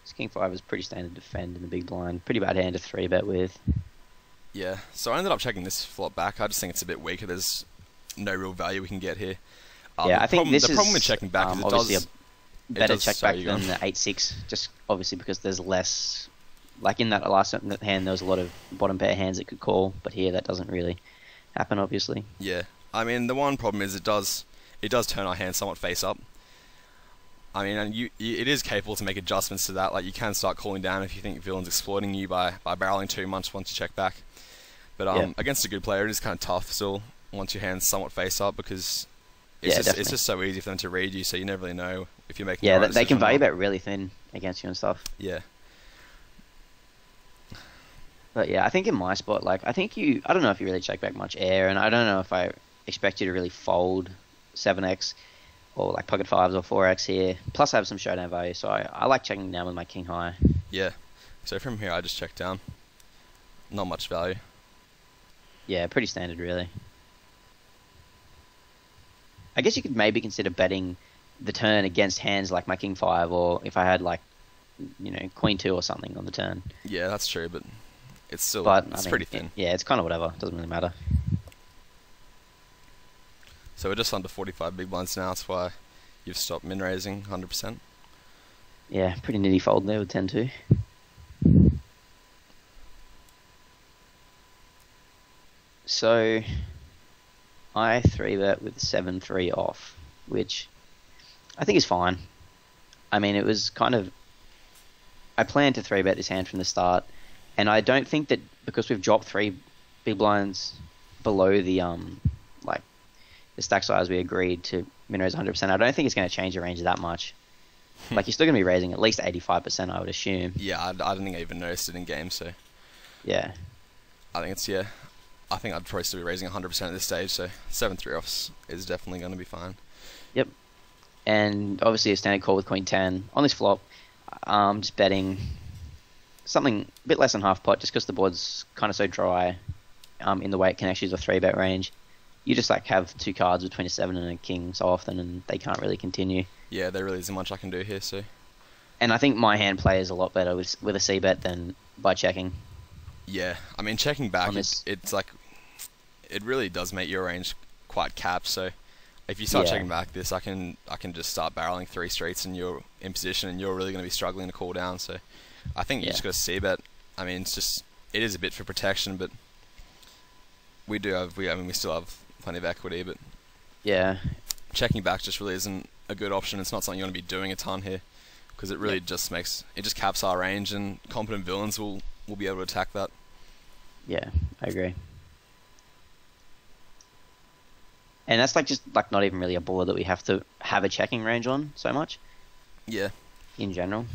His king 5 is pretty standard defend in the big blind. Pretty bad hand to 3-bet with. Yeah, so I ended up checking this flop back. I just think it's a bit weaker. There's no real value we can get here. Yeah, I think the problem with checking back is it obviously does... a better check back sorry, than the 8-6, just obviously because there's less... Like in that last hand, there was a lot of bottom pair hands that could call, but here that doesn't really happen, obviously. Yeah, I mean, the one problem is it does turn our hand somewhat face up. I mean, and it is capable to make adjustments to that. Like, you can start calling down if you think villain's exploiting you by barreling too much once you check back. But Yeah. against a good player, it is kind of tough still once your hand's somewhat face up, because Yeah, it's just so easy for them to read you, so you never really know if you're making the Yeah, right they can decision or value not. bet really thin against you and stuff. Yeah. But yeah, I think in my spot, like, I don't know if you really check back much air, and I don't know if I expect you to really fold 7x or like pocket 5s or 4x here. Plus I have some showdown value, so I like checking down with my king high. Yeah. So from here, I just check down. Not much value. Yeah, pretty standard really. I guess you could maybe consider betting the turn against hands like my king 5, or if I had like, you know, queen 2 or something on the turn. Yeah, that's true, but it's still But it's I mean, pretty thin. Yeah, it's kind of whatever. Doesn't really matter. So we're just under 45 big blinds now. That's why you've stopped min raising 100%. Yeah, pretty nitty fold there with 10-2. So I 3-bet with 7-3 off, which I think is fine. I mean, it was kind of... I planned to 3-bet this hand from the start, and I don't think that because we've dropped 3 big blinds below the like the stack size we agreed to min raise 100%, I don't think it's going to change the range that much. Like, you're still going to be raising at least 85%, I would assume. Yeah, I don't think I even noticed it in game, so Yeah. I think it's, yeah. I think I'd probably still be raising 100% at this stage, so 7-3 offs is definitely going to be fine. Yep. And obviously a standard call with queen 10. On this flop, just betting something a bit less than half pot, just because the board's kind of so dry in the way it can actually use a 3-bet range. You just like have 2 cards between a 7 and a king so often, and they can't really continue. Yeah, there really isn't much I can do here, so... And I think my hand play is a lot better with a c-bet than by checking. Yeah, I mean, checking back, On this- it's like... It really does make your range quite capped, so... If you start Yeah. checking back this, I can just start barreling 3 streets and you're in position and you're really going to be struggling to call down, so... I think you Yeah. just got to c-bet. I mean, it's just... It is a bit for protection, but... We still have plenty of equity, but... Yeah. Checking back just really isn't a good option. It's not something you want to be doing a ton here, because it really just makes... It just caps our range, and competent villains will be able to attack that. Yeah, I agree. And that's like just like not even really a board that we have to have a checking range on so much Yeah. in general.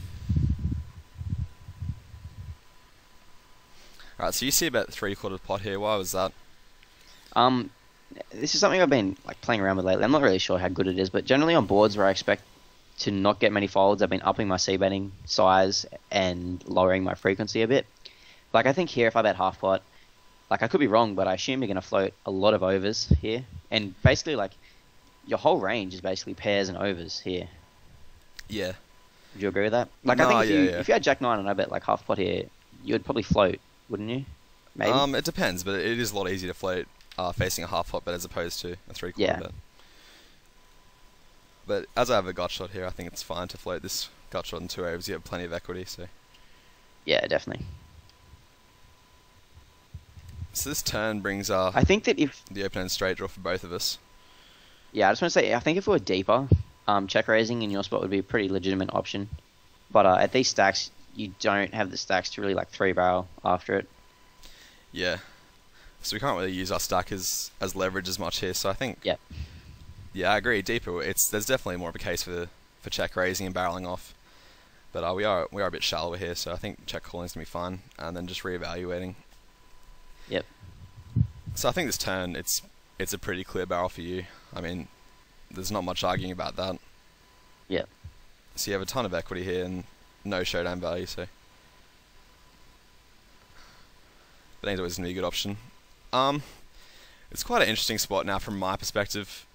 Alright, so you see about 3/4 pot here. Why was that? This is something I've been like playing around with lately. I'm not really sure how good it is, but generally on boards where I expect to not get many folds, I've been upping my c-betting size and lowering my frequency a bit. Like, I think here if I bet half pot, like, I could be wrong, but I assume you're going to float a lot of overs here. And basically, like, your whole range is basically pairs and overs here. Yeah. Would you agree with that? Like, No, I think yeah. if you had Jack 9 and I bet like half pot here, you would probably float, wouldn't you? Maybe? It depends, but it is a lot easier to float facing a half pot bet as opposed to a 3/4 Yeah. bet. But as I have a gut shot here, I think it's fine to float this gut shot in 2 overs. You have plenty of equity, so... Yeah, definitely. So this turn brings I think that if... the open end straight draw for both of us. Yeah, I just want to say, I think if we were deeper, check raising in your spot would be a pretty legitimate option. But at these stacks, you don't have the stacks to really like 3-barrel after it. Yeah. So we can't really use our stack as leverage as much here, so I think... Yep. Yeah, I agree. Deeper, there's definitely more of a case for check raising and barreling off. But we are a bit shallower here, so I think check calling is going to be fine, and then just reevaluating. Yep. So I think this turn, it's a pretty clear barrel for you. I mean, there's not much arguing about that. Yep. So you have a ton of equity here and no showdown value, so... I think it's always going to be a good option. It's quite an interesting spot now from my perspective.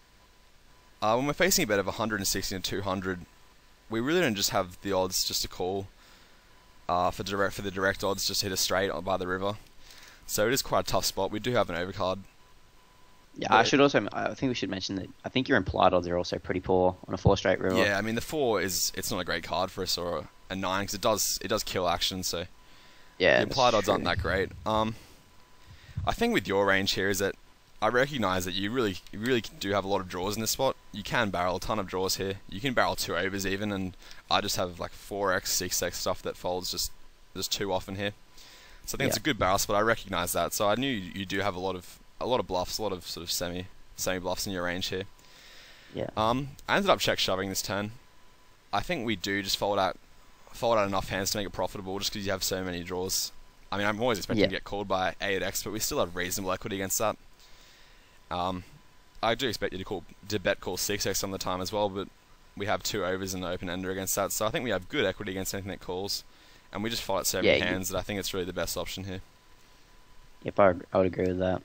When we're facing a bet of 160 to 200, we really don't just have the odds just to call. for the direct odds, just hit a straight by the river. So it is quite a tough spot. We do have an overcard. Yeah, I think we should mention that I think your implied odds are also pretty poor on a 4 straight river. Yeah, I mean the 4 it's not a great card for us, or a 9 because it does kill action. So yeah, the implied odds aren't that great. I think with your range here is that I recognise that you really do have a lot of draws in this spot. You can barrel a ton of draws here. You can barrel 2 overs even, and I just have like 4x, 6x stuff that folds just too often here. So I think it's a good barrel spot. I recognise that. So I knew you do have a lot of bluffs, a lot of sort of semi bluffs in your range here. Yeah. I ended up check shoving this turn. I think we do just fold out enough hands to make it profitable, just because you have so many draws. I mean, I'm always expecting to get called by A at X, but we still have reasonable equity against that. I do expect you to bet call 6x some of the time as well, but we have 2 overs and an open ender against that, so I think we have good equity against anything that calls, and we just fold out so many hands that I think it's really the best option here. Yep, I would agree with that.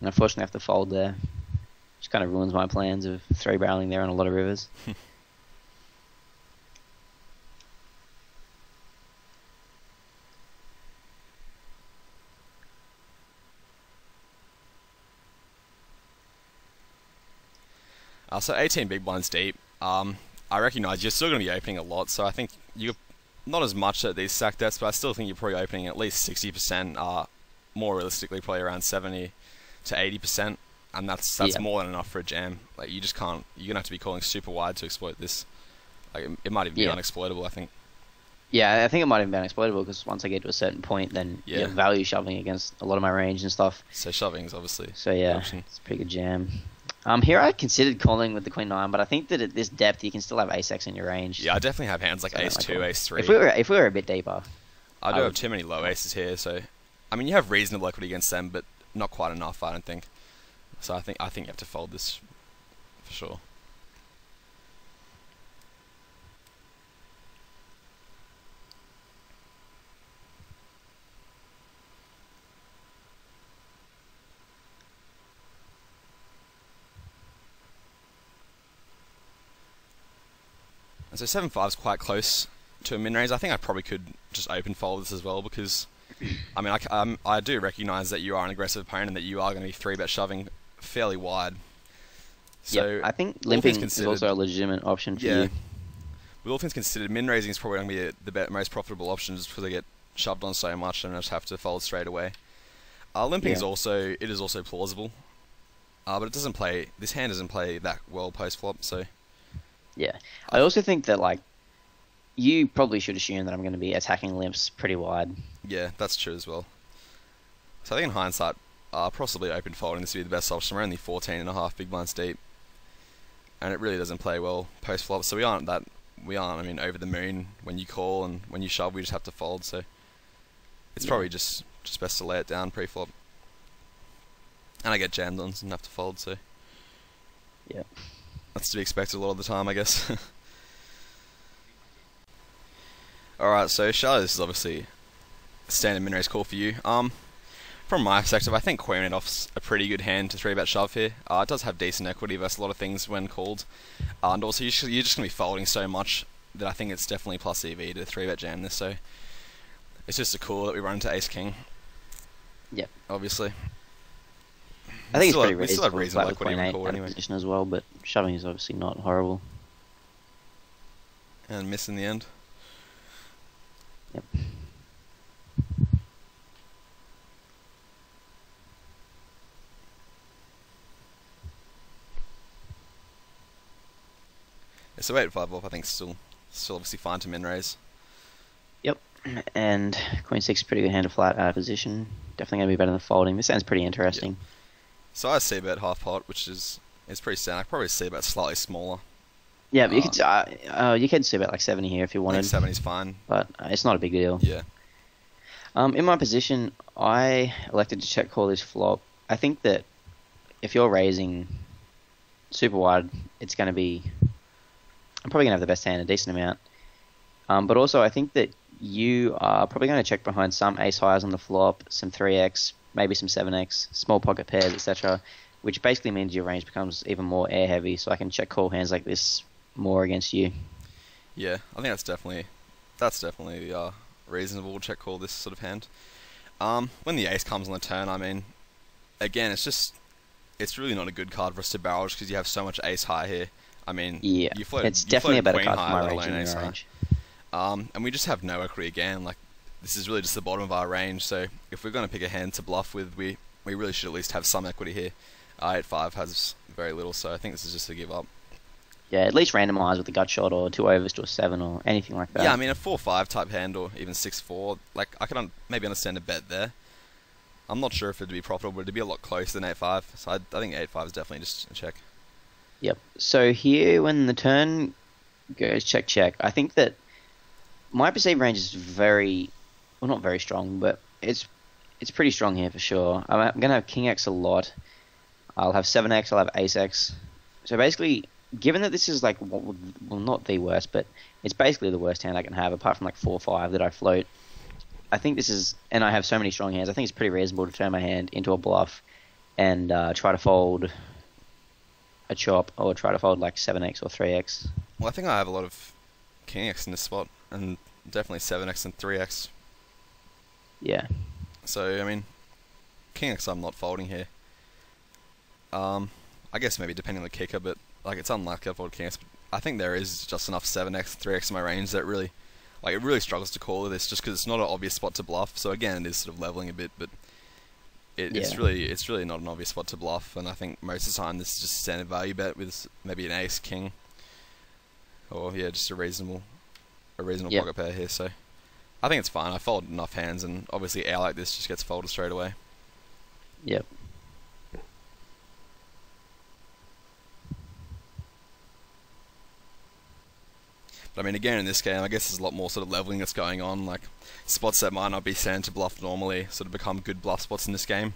And unfortunately, I have to fold there, which kind of ruins my plans of 3 barreling there on a lot of rivers. So 18 big blinds deep. I recognise you're still going to be opening a lot, so I think you're not as much at these stack depths, but I still think you're probably opening at least 60%. More realistically, probably around 70 to 80%, and that's more than enough for a jam. Like you just can't. You're gonna have to be calling super wide to exploit this. Like it might even be unexploitable, I think. Yeah, I think it might even be unexploitable because once I get to a certain point, then you have value shoving against a lot of my range and stuff. So shoving is obviously. So yeah, it's a pretty good jam. Here I considered calling with the Queen 9, but I think that at this depth you can still have Ace X in your range. Yeah, I definitely have hands like Ace 2, Ace 3. If we were a bit deeper, I do have too many low aces here, so I mean you have reasonable equity against them, but not quite enough, I don't think. So I think you have to fold this for sure. And so 7-5 is quite close to a min raise. I think I probably could just open fold this as well because, I mean, I do recognise that you are an aggressive opponent and that you are going to be 3-bet shoving fairly wide. So I think limping is also a legitimate option for you. With all things considered, min raising is probably going to be the most profitable option just because I get shoved on so much and I just have to fold straight away. Limping is also plausible, but it doesn't play. This hand doesn't play that well post flop, so. Yeah, I also think that like you probably should assume that I'm going to be attacking limps pretty wide. Yeah, that's true as well. So I think in hindsight, possibly open folding this would be the best option. We're only 14.5 big blinds deep, and it really doesn't play well post flop. So we aren't. I mean, over the moon when you call and when you shove, we just have to fold. So it's probably just best to lay it down pre flop. And I get jammed on and have to fold. So yeah. That's to be expected a lot of the time, I guess. Alright, so Charlotte, this is obviously a standard min raise call for you. From my perspective, I think Queen off's a pretty good hand to 3-bet shove here. It does have decent equity versus a lot of things when called. And also, you're just going to be folding so much that I think it's definitely plus EV to 3-bet jam this, so it's just a call that we run into Ace-King. Yep. Obviously. I think it's pretty reasonable. We still have reasonable equity when call anyway. Position as well, but shoving is obviously not horrible. And miss in the end. Yep. Yeah, so 8-5 off, I think still obviously fine to min raise. Yep. And Queen 6 is pretty good hand to flat out of position. Definitely going to be better than folding. This sounds pretty interesting. Yep. So I c-bet half pot, which is pretty standard. I probably c-bet slightly smaller. Yeah, but you could c-bet like 70 here if you wanted. I think 70 is fine. But it's not a big deal. Yeah. In my position, I elected to check call this flop. I think that if you're raising super wide, it's going to be... I'm probably going to have the best hand, a decent amount. But also, I think that you are probably going to check behind some ace highs on the flop, some 3x, maybe some 7x, small pocket pairs, etc., which basically means your range becomes even more air heavy, so I can check call hands like this more against you. Yeah, I think that's definitely reasonable check call this sort of hand. When the ace comes on the turn, I mean, again, it's really not a good card for us to barrel just because you have so much ace high here. I mean, Yeah, you float, it's you definitely a float better queen card for high, my let range alone than ace your high. range. And we just have no equity again. Like, this is really just the bottom of our range. So if we're going to pick a hand to bluff with, we really should at least have some equity here. 8-5 has very little, so I think this is just a give up. Yeah, at least randomise with a gut shot or 2 overs to a 7 or anything like that. Yeah, I mean a 4-5 type hand or even 6-4. Like, I can maybe understand a bet there. I'm not sure if it'd be profitable, but it'd be a lot closer than 8-5. So I think 8-5 is definitely just a check. Yep. So here, when the turn goes check check, I think that my perceived range is well, not very strong, but it's pretty strong here for sure. I'm going to have King X a lot. I'll have 7X, I'll have Ace X. So basically, given that this is like, well, not the worst, but it's basically the worst hand I can have, apart from like 4-5 that I float. I think this is, and I have so many strong hands, I think it's pretty reasonable to turn my hand into a bluff and try to fold a chop or try to fold like 7X or 3X. Well, I think I have a lot of King X in this spot, and definitely 7X and 3X. Yeah. So, I mean, King X I'm not folding here. I guess maybe depending on the kicker, but like it's unlikely I'd fold King X. But I think there is just enough 7X, 3X in my range that really, like, it really struggles to call this just because it's not an obvious spot to bluff. So again, it is sort of leveling a bit, but it's really not an obvious spot to bluff. And I think most of the time this is just a standard value bet with maybe an ace, king, or yeah, just a reasonable pocket pair here. So I think it's fine. I fold enough hands, and obviously air like this just gets folded straight away. Yep. But I mean, again, in this game, I guess there's a lot more sort of leveling that's going on. Like, spots that might not be standard to bluff normally sort of become good bluff spots in this game.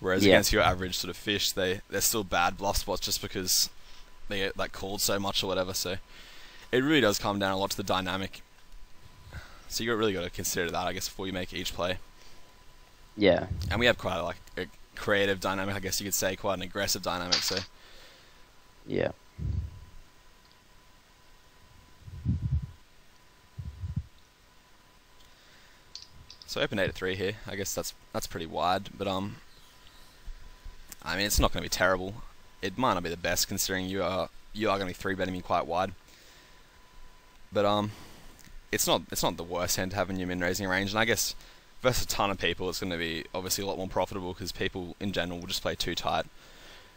Whereas against your average sort of fish, they're still bad bluff spots just because they get like called so much or whatever. So it really does come down a lot to the dynamic. So you really got to consider that, I guess, before you make each play. Yeah. And we have quite a creative dynamic, I guess you could say, quite an aggressive dynamic. So yeah. So open 8-3 here. I guess that's pretty wide, but I mean, it's not going to be terrible. It might not be the best considering you are going to be 3-betting me quite wide. But it's not the worst hand to have in your min raising range, and I guess versus a ton of people, it's going to be obviously a lot more profitable because people in general will just play too tight.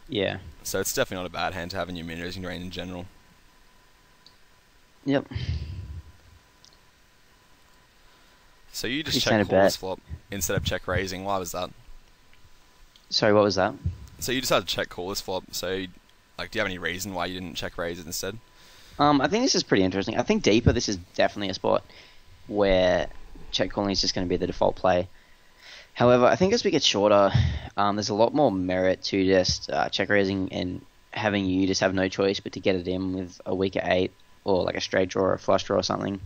Yeah. So it's definitely not a bad hand to have in your min raising range in general. Yep. So you just Pretty check standard call bet. this flop instead of check raising. Why was that? Sorry, what was that? So you decided to check call this flop. So, like, do you have any reason why you didn't check raise it instead? I think this is pretty interesting. I think deeper, this is definitely a spot where check calling is just going to be the default play. However, I think as we get shorter, there's a lot more merit to just check raising and having you just have no choice but to get it in with a weaker 8 or like a straight draw or a flush draw or something.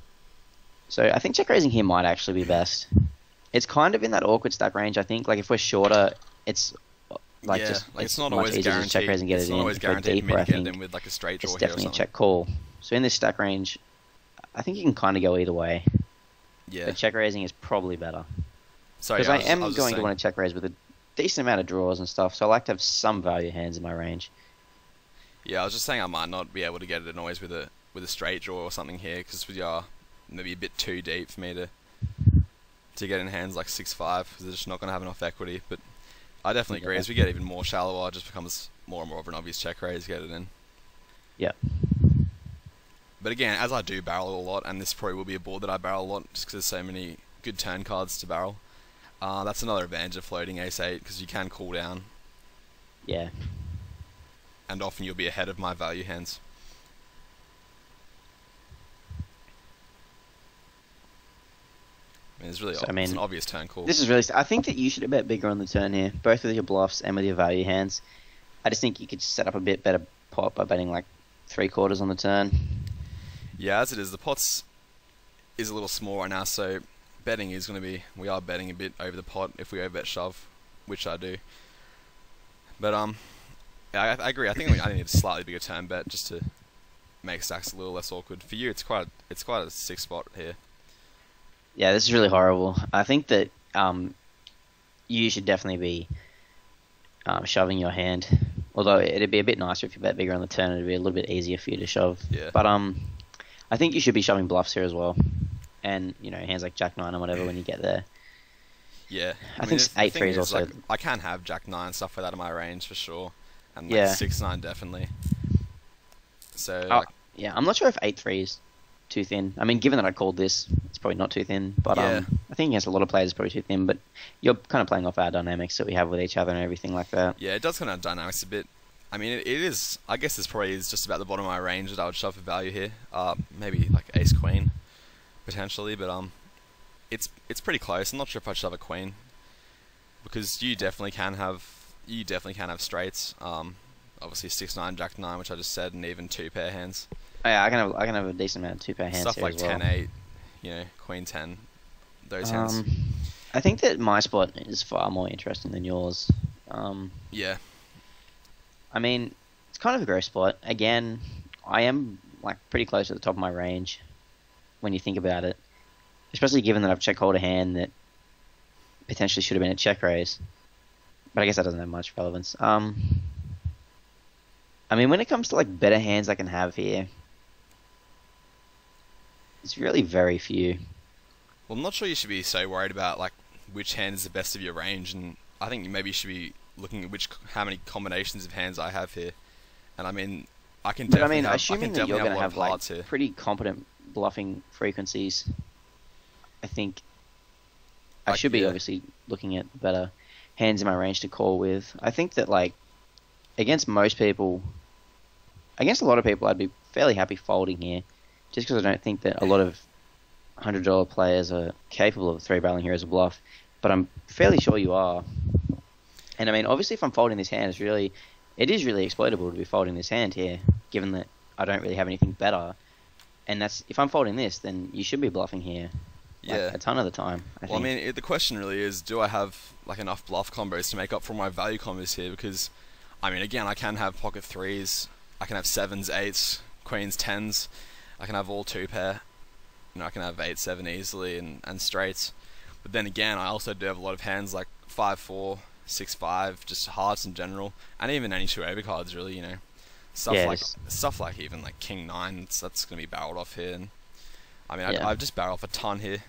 So I think check raising here might actually be best. It's kind of in that awkward stack range, I think. Like if we're shorter, it's like it's not much always easier to guaranteed. check raise and get It's it not in. always If we're guaranteed deeper, for me I to get think them with like a straight draw it's here or definitely a something. check call. So in this stack range, I think you can kind of go either way. Yeah. But check raising is probably better. Sorry, Because I am was just going to saying. want to check raise with a decent amount of draws and stuff, so I like to have some value hands in my range. Yeah, I was just saying I might not be able to get it always with a straight draw or something here because we are maybe a bit too deep for me to get in hands like 6-5 because they're just not going to have enough equity. But I definitely agree. As we get even more shallower, it just becomes more and more of an obvious check raise to get it in. Yeah. But again, as I do barrel a lot, and this probably will be a board that I barrel a lot just because there's so many good turn cards to barrel. That's another advantage of floating ace-8 because you can cool down, Yeah. and often you'll be ahead of my value hands. I mean, it's an obvious turn call. This is really... I think that you should bet bigger on the turn here, both with your bluffs and with your value hands. I just think you could set up a bit better pot by betting like 3/4 on the turn. Yeah, as it is, the pots is a little small right now, so betting is going to be... We are betting a bit over the pot if we overbet shove, which I do. But yeah, I agree. I think I need a slightly bigger turn bet just to make stacks a little less awkward. For you, it's quite a 6 spot here. Yeah, this is really horrible. I think that you should definitely be shoving your hand. Although it'd be a bit nicer if you bet bigger on the turn. It'd be a little bit easier for you to shove. Yeah. But I think you should be shoving bluffs here as well. And hands like Jack Nine or whatever when you get there. Yeah. I mean, think the eight thing three is is, also. like, I can have Jack 9 stuff like that in my range for sure. And like Yeah. 6-9 definitely. So Oh, like, yeah, I'm not sure if 8-3 is too thin. I mean, given that I called this, it's probably not too thin. But Yeah. I think against a lot of players, it's probably too thin. But you're kind of playing off our dynamics that we have with each other and everything like that. yeah, it does kind of dynamics a bit. I mean, it is. I guess this probably is just about the bottom of my range that I would shove for value here. Maybe like Ace Queen, potentially, but it's pretty close. I'm not sure if I'd shove a Queen because you definitely can have straights. Obviously 6-9, Jack 9, which I just said, and even 2-pair hands. Oh, yeah, I can have a decent amount of two-pair hands Stuff here like as well. 10-8, Queen 10, those hands. I think that my spot is far more interesting than yours. Yeah, I mean, it's kind of a gross spot. Again, I am like pretty close to the top of my range when you think about it, especially given that I've check called a hand that potentially should have been a check raise. But I guess that doesn't have much relevance. I mean, when it comes to like better hands I can have here, it's really very few. well, I'm not sure you should be so worried about like which hand is the best of your range, and I think maybe you should be looking at how many combinations of hands I have here. And I mean, I can But I definitely mean, have, I assuming can that you're definitely going have to a lot have of like hearts here. pretty competent bluffing frequencies, I think I Like, should be yeah. obviously looking at better hands in my range to call with. I think that like against most people, against a lot of people, I'd be fairly happy folding here, just because I don't think that a lot of $100 players are capable of three barreling here as a bluff. But I'm fairly sure you are. And I mean, obviously, if I'm folding this hand, it is really exploitable to be folding this hand here, given that I don't really have anything better. And if I'm folding this, then you should be bluffing here, like, Yeah. a ton of the time. I Well, I think. mean, the question really is, do I have like enough bluff combos to make up for my value combos here? Because, I mean, again, I can have pocket threes, I can have sevens, eights, queens, tens, I can have all 2-pair. I can have 8-7 easily and straights. But then again, I also do have a lot of hands like 5-4, 6-5, just hearts in general, and even any two overcards really. Yes. Stuff like even like King 9. That's gonna be barreled off here. And I mean, Yeah. I've just barreled off a ton here.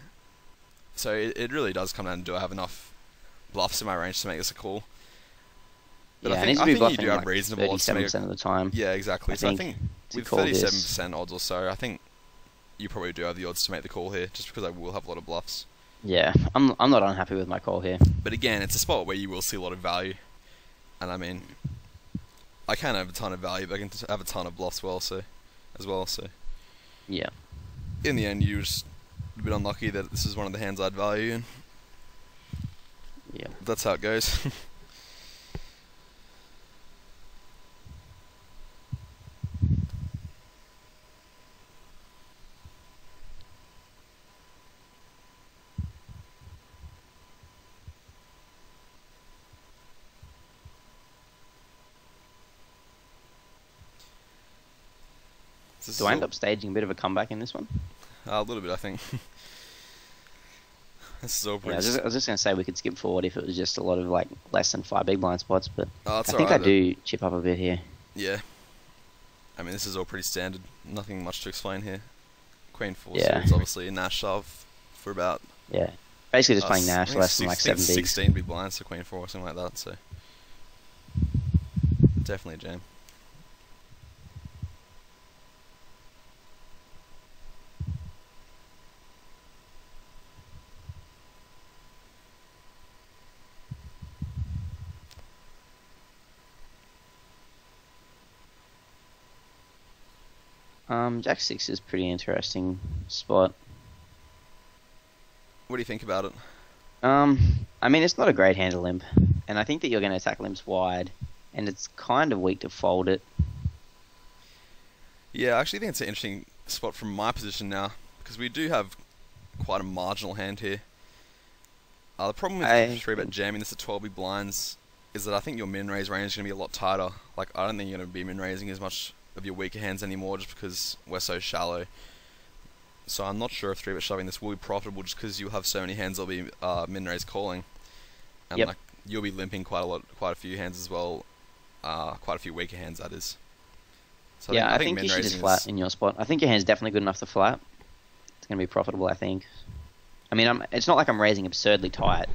So it really does come down to, do I have enough bluffs in my range to make this a call? But Yeah, I I need think, to be you bluffing do have like reasonable odds to make 37% of the time. Yeah, exactly. I So I think, think to with call this. 37% odds or so, I think you probably do have the odds to make the call here, just because I will have a lot of bluffs. Yeah, I'm not unhappy with my call here. But again, it's a spot where you will see a lot of value. And I mean, I can have a ton of value, but I can have a ton of bluffs as well. So Yeah. in the end, you're just a bit unlucky that this is one of the hands I'd value, and Yeah. that's how it goes. Do I end up staging a bit of a comeback in this one? A little bit, I think. This is all Yeah, pretty. I was just gonna say we could skip forward if it was just a lot of like less than 5 big blind spots, but Oh, that's I think I alright, do chip up a bit here. Yeah. I mean, this is all pretty standard. Nothing much to explain here. Queen 4 Yeah. suits, obviously, Nash shove for about Yeah, basically just playing I Nash think less than like 7 bigs. 16 big blinds for Queen 4 or something like that, so definitely a jam. Jack 6 is pretty interesting spot. What do you think about it? I mean, it's not a great hand to limp, and I think that you're going to attack limps wide, and it's kind of weak to fold it. Yeah, I actually think it's an interesting spot from my position now, because we do have quite a marginal hand here. The problem with about jamming this at 12 big blinds is that I think your min-raise range is going to be a lot tighter. Like, I don't think you're going to be min-raising as much of your weaker hands anymore just because we're so shallow. So I'm not sure if 3-bet shoving this will be profitable just because you'll have so many hands that'll be min-raise calling. And Yep. like you'll be limping quite a few hands as well. Quite a few weaker hands, that is. So Yeah, I think think you should just min-raising flat is... in your spot. I think your hand's definitely good enough to flat. It's going to be profitable, I think. I mean, it's not like I'm raising absurdly tight.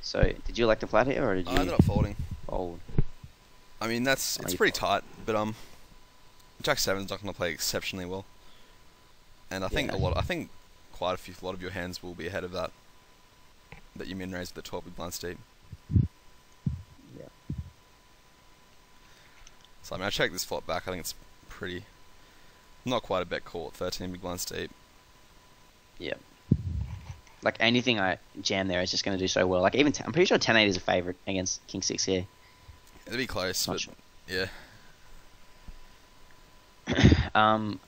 So, did you like to flat here, or did you I ended up folding. fold? I mean, it's you pretty tight, but Jack 7's not going to play exceptionally well. And I think Yeah. I think quite a lot of your hands will be ahead of that you min-raise with the 12 big blinds deep. Yeah. So I mean, I checked this flop back. I think it's pretty, not quite a bet call at 13 big blinds deep. Yeah. Like anything I jam there is just going to do so well. Like even I'm pretty sure 10-8 is a favorite against King 6 here. It'll be close, Not but sure. yeah.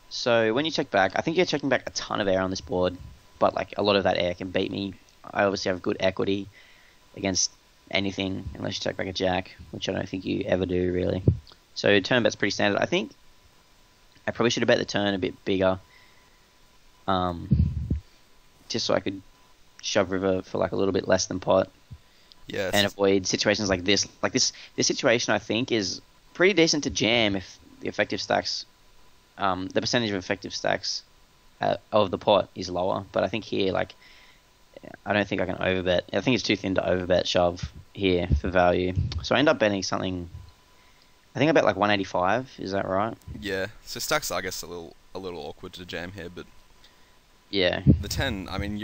So when you check back, I think you're checking back a ton of air on this board, but like a lot of that air can beat me. I obviously have good equity against anything unless you check back a jack, which I don't think you ever do really. So turn bet's pretty standard. I think I probably should have bet the turn a bit bigger, just so I could shove river for like a little bit less than pot Yeah. and avoid situations like this. Like this situation I think is pretty decent to jam if the effective stacks, the percentage of effective stacks of the pot is lower. But I think here, like, I don't think I can overbet. I think it's too thin to overbet shove here for value. So I end up betting something. I think I bet like 185. Is that right? Yeah. So stacks, I guess, a little awkward to jam here, but Yeah. the 10. I mean,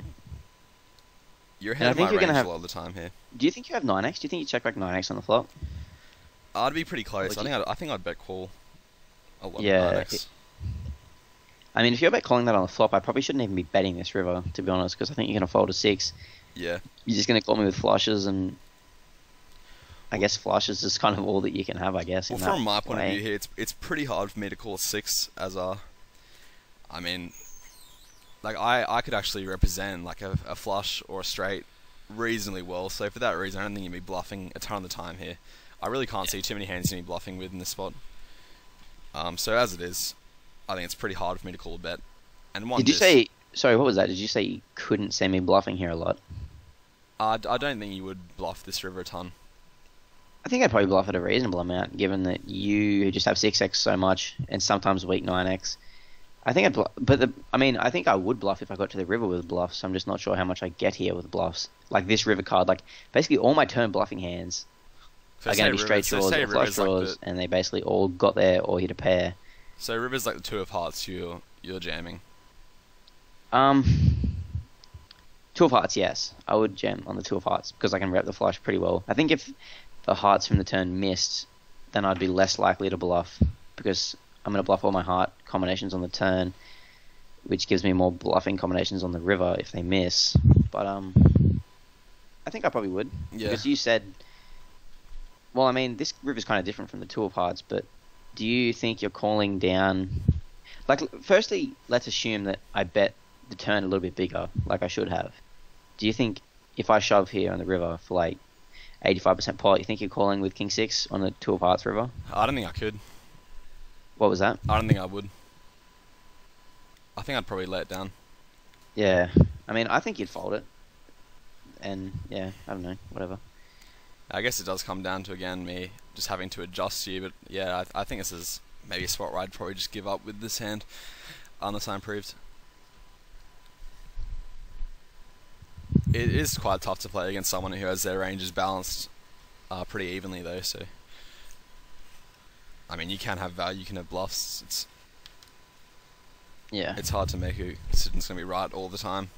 you're And ahead I of think my you're range gonna have. a lot of the time here. Do you think you have 9x? Do you think you check back 9x on the flop? I'd be pretty close. Would I think I'd bet call a lot Yeah, of 9x. I mean, if you're bet calling that on the flop, I probably shouldn't even be betting this river, to be honest, because I think you're gonna fold a 6. Yeah. You're just gonna call me with flushes, and I guess flushes is kind of all that you can have, I guess. Well, in from that my point of way. view here, it's pretty hard for me to call a 6 as a... I mean, like, I could actually represent, like, a flush or a straight reasonably well, so for that reason, I don't think you'd be bluffing a ton of the time here. I really can't see too many hands you'd be bluffing with in this spot. So as it is, I think it's pretty hard for me to call a bet. And one Did you say... Sorry, what was that? Did you say you couldn't send me bluffing here a lot? I don't think you would bluff this river a ton. I think I'd probably bluff it a reasonable amount, given that you just have 6x so much, and sometimes weak 9x. I think I'd bluff, but I think I would bluff if I got to the river with bluffs. I'm just not sure how much I get here with bluffs. Like this river card, like basically all my turn bluffing hands are going to be straight draws or flush draws, and they basically all got there or hit a pair. So river's like the 2 of hearts you're jamming. 2 of hearts, yes. I would jam on the 2 of hearts because I can rep the flush pretty well. I think if the hearts from the turn missed, then I'd be less likely to bluff because I'm going to bluff all my heart combinations on the turn, which gives me more bluffing combinations on the river if they miss. But I think I probably would. Yeah. Because you said... Well, I mean, this river's kind of different from the 2 of hearts, but do you think you're calling down... Like, firstly, let's assume that I bet the turn a little bit bigger, like I should have. Do you think if I shove here on the river for like 85% pot, you think you're calling with King 6 on the 2 of hearts river? I don't think I could. What was that? I don't think I would. I think I'd probably let it down. Yeah. I mean, I think you'd fold it. And, yeah, I don't know, whatever. I guess it does come down to, again, me just having to adjust to you, but yeah, I think this is maybe a spot where I'd probably just give up with this hand, unless I improved. It is quite tough to play against someone who has their ranges balanced pretty evenly, though, so... I mean, you can have value, you can have bluffs, Yeah. it's hard to make a decision's going to be right all the time.